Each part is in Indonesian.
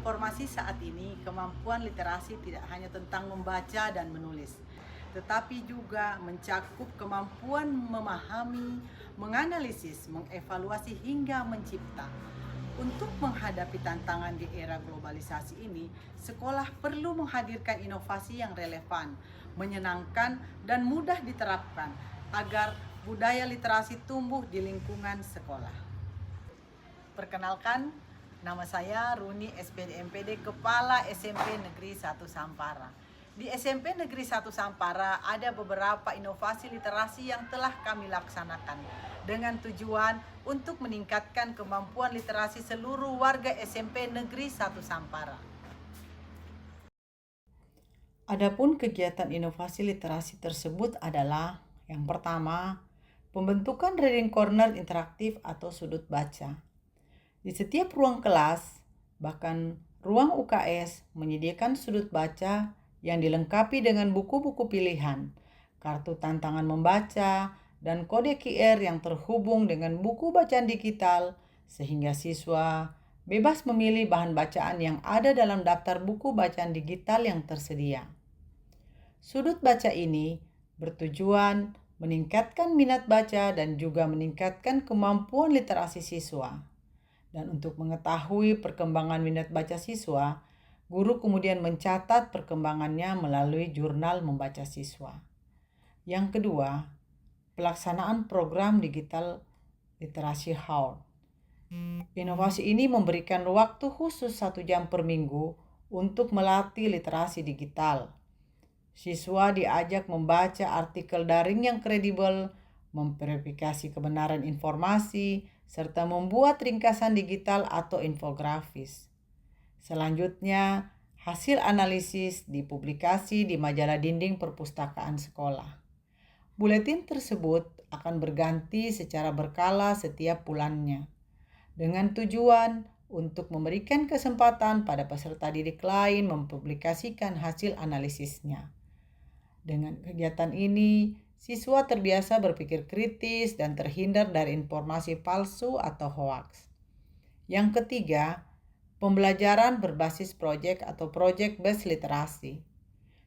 informasi saat ini, kemampuan literasi tidak hanya tentang membaca dan menulis, tetapi juga mencakup kemampuan memahami, menganalisis, mengevaluasi hingga mencipta. Untuk menghadapi tantangan di era globalisasi ini, sekolah perlu menghadirkan inovasi yang relevan, menyenangkan, dan mudah diterapkan agar budaya literasi tumbuh di lingkungan sekolah. Perkenalkan, nama saya Runi SPD MPD, Kepala SMP Negeri 1 Sampara. Di SMP Negeri 1 Sampara ada beberapa inovasi literasi yang telah kami laksanakan dengan tujuan untuk meningkatkan kemampuan literasi seluruh warga SMP Negeri 1 Sampara. Adapun kegiatan inovasi literasi tersebut adalah yang pertama, pembentukan reading corner interaktif atau sudut baca. Di setiap ruang kelas, bahkan ruang UKS menyediakan sudut baca yang dilengkapi dengan buku-buku pilihan, kartu tantangan membaca, dan kode QR yang terhubung dengan buku bacaan digital sehingga siswa bebas memilih bahan bacaan yang ada dalam daftar buku bacaan digital yang tersedia. Sudut baca ini bertujuan meningkatkan minat baca dan juga meningkatkan kemampuan literasi siswa. Dan untuk mengetahui perkembangan minat baca siswa, guru kemudian mencatat perkembangannya melalui jurnal membaca siswa. Yang kedua, pelaksanaan program digital literasi haul. Inovasi ini memberikan waktu khusus 1 jam per minggu untuk melatih literasi digital. Siswa diajak membaca artikel daring yang kredibel, memverifikasi kebenaran informasi, serta membuat ringkasan digital atau infografis. Selanjutnya, hasil analisis dipublikasi di majalah dinding perpustakaan sekolah. Buletin tersebut akan berganti secara berkala setiap bulannya, dengan tujuan untuk memberikan kesempatan pada peserta didik lain mempublikasikan hasil analisisnya. Dengan kegiatan ini, siswa terbiasa berpikir kritis dan terhindar dari informasi palsu atau hoaks. Yang ketiga, pembelajaran berbasis proyek atau project-based literasi.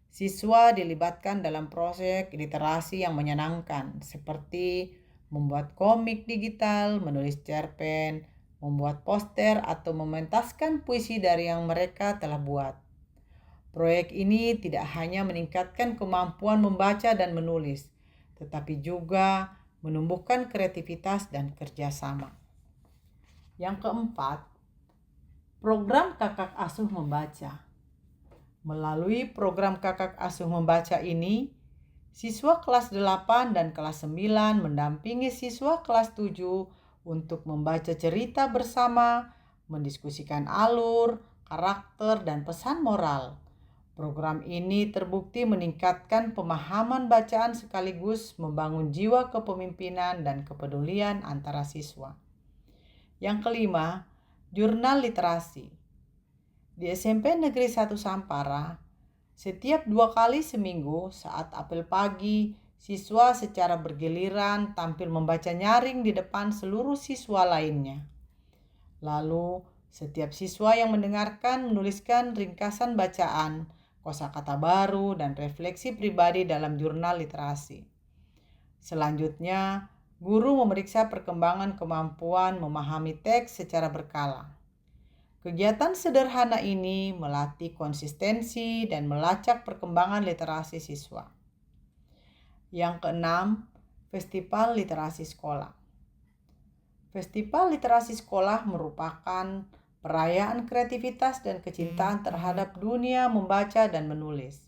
Siswa dilibatkan dalam proyek literasi yang menyenangkan, seperti membuat komik digital, menulis cerpen, membuat poster, atau mementaskan puisi dari yang mereka telah buat. Proyek ini tidak hanya meningkatkan kemampuan membaca dan menulis, tetapi juga menumbuhkan kreativitas dan kerjasama. Yang keempat, program Kakak Asuh Membaca. Melalui program Kakak Asuh Membaca ini, siswa kelas 8 dan kelas 9 mendampingi siswa kelas 7 untuk membaca cerita bersama, mendiskusikan alur, karakter, dan pesan moral. Program ini terbukti meningkatkan pemahaman bacaan sekaligus membangun jiwa kepemimpinan dan kepedulian antara siswa. Yang kelima, jurnal literasi. Di SMP Negeri 1 Sampara, setiap 2 kali seminggu saat apel pagi, siswa secara bergiliran tampil membaca nyaring di depan seluruh siswa lainnya. Lalu, setiap siswa yang mendengarkan menuliskan ringkasan bacaan, kosakata baru, dan refleksi pribadi dalam jurnal literasi. Selanjutnya, guru memeriksa perkembangan kemampuan memahami teks secara berkala. Kegiatan sederhana ini melatih konsistensi dan melacak perkembangan literasi siswa. Yang keenam, Festival Literasi Sekolah. Festival Literasi Sekolah merupakan perayaan kreativitas dan kecintaan terhadap dunia membaca dan menulis.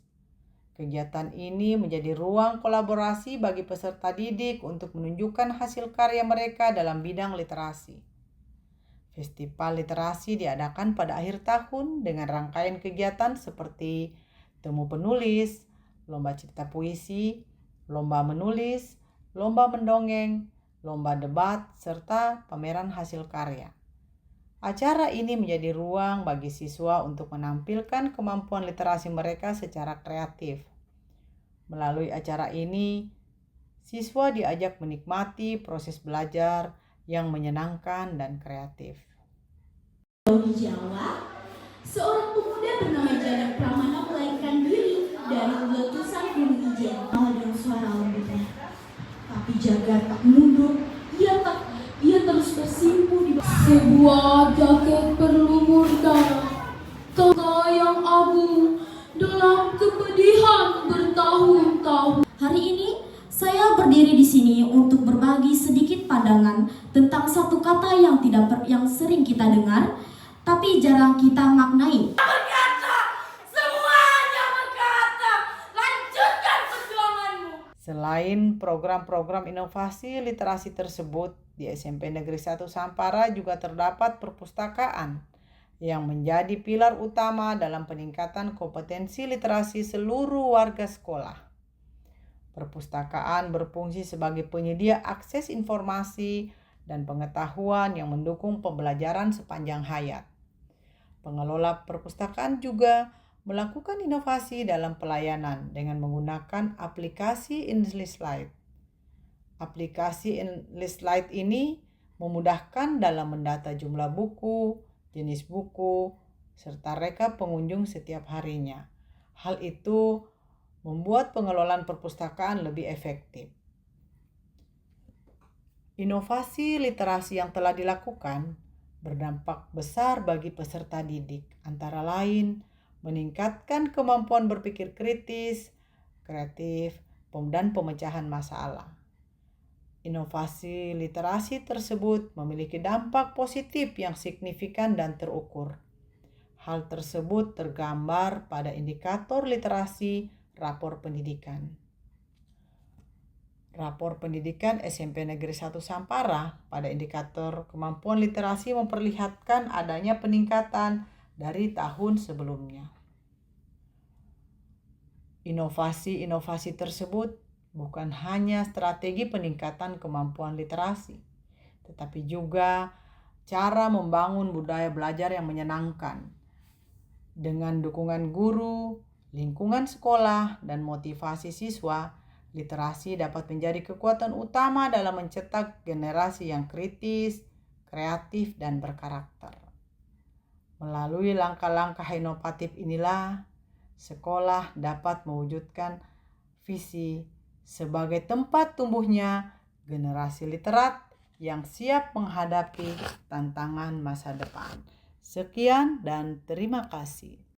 Kegiatan ini menjadi ruang kolaborasi bagi peserta didik untuk menunjukkan hasil karya mereka dalam bidang literasi. Festival literasi diadakan pada akhir tahun dengan rangkaian kegiatan seperti temu penulis, lomba cipta puisi, lomba menulis, lomba mendongeng, lomba debat, serta pameran hasil karya. Acara ini menjadi ruang bagi siswa untuk menampilkan kemampuan literasi mereka secara kreatif. Melalui acara ini, siswa diajak menikmati proses belajar yang menyenangkan dan kreatif. Di Jawa, Seorang pemuda bernama Janak Pramana melarikan diri dari letusan Gunung Ijen dengan suara lembutnya. Tapi Jagat tak mundur, ia terus bersimpu di sebuah jaket berlumur darah, tangga yang agung dalam kepedihan bertahun-tahun. Hari ini saya berdiri di sini untuk berbagi sedikit pandangan tentang satu kata yang sering kita dengar, tapi jarang kita maknai. Selain program-program inovasi literasi tersebut, di SMP Negeri 1 Sampara juga terdapat perpustakaan yang menjadi pilar utama dalam peningkatan kompetensi literasi seluruh warga sekolah. Perpustakaan berfungsi sebagai penyedia akses informasi dan pengetahuan yang mendukung pembelajaran sepanjang hayat. Pengelola perpustakaan juga melakukan inovasi dalam pelayanan dengan menggunakan aplikasi Enlistlight. Aplikasi Enlistlight ini memudahkan dalam mendata jumlah buku, jenis buku, serta rekap pengunjung setiap harinya. Hal itu membuat pengelolaan perpustakaan lebih efektif. Inovasi literasi yang telah dilakukan berdampak besar bagi peserta didik, antara lain meningkatkan kemampuan berpikir kritis, kreatif, dan pemecahan masalah. Inovasi literasi tersebut memiliki dampak positif yang signifikan dan terukur. Hal tersebut tergambar pada indikator literasi rapor pendidikan. Rapor pendidikan SMP Negeri 1 Sampara pada indikator kemampuan literasi memperlihatkan adanya peningkatan dari tahun sebelumnya. Inovasi-inovasi tersebut bukan hanya strategi peningkatan kemampuan literasi, tetapi juga cara membangun budaya belajar yang menyenangkan. Dengan dukungan guru, lingkungan sekolah, dan motivasi siswa, literasi dapat menjadi kekuatan utama dalam mencetak generasi yang kritis, kreatif, dan berkarakter. Melalui langkah-langkah inovatif inilah, sekolah dapat mewujudkan visi sebagai tempat tumbuhnya generasi literat yang siap menghadapi tantangan masa depan. Sekian dan terima kasih.